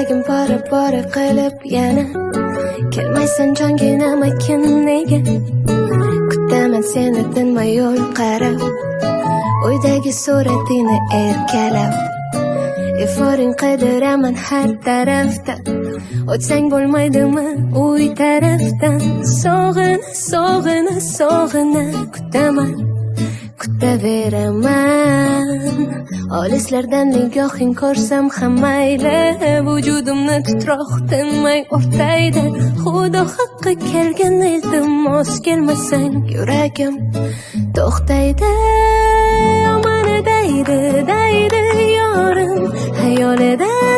yuragim pora qilib yana kelmaysan jonginam aytgin nega kutaman seni tinmay yo'l qarab o'ydagi suratingni erkalab iforing qidiraman har tarafda o'tsang bo'lmaydimi uy tarafdan sog'ina kutaman kutaveraman olislardan nigohing ko'rsam ham mayli vujudimni titroq tinmay o'rtaydi xudo haqqi kelgan iltimos kelmasang yuragim to'xtaydi omani daydi yorim hayolida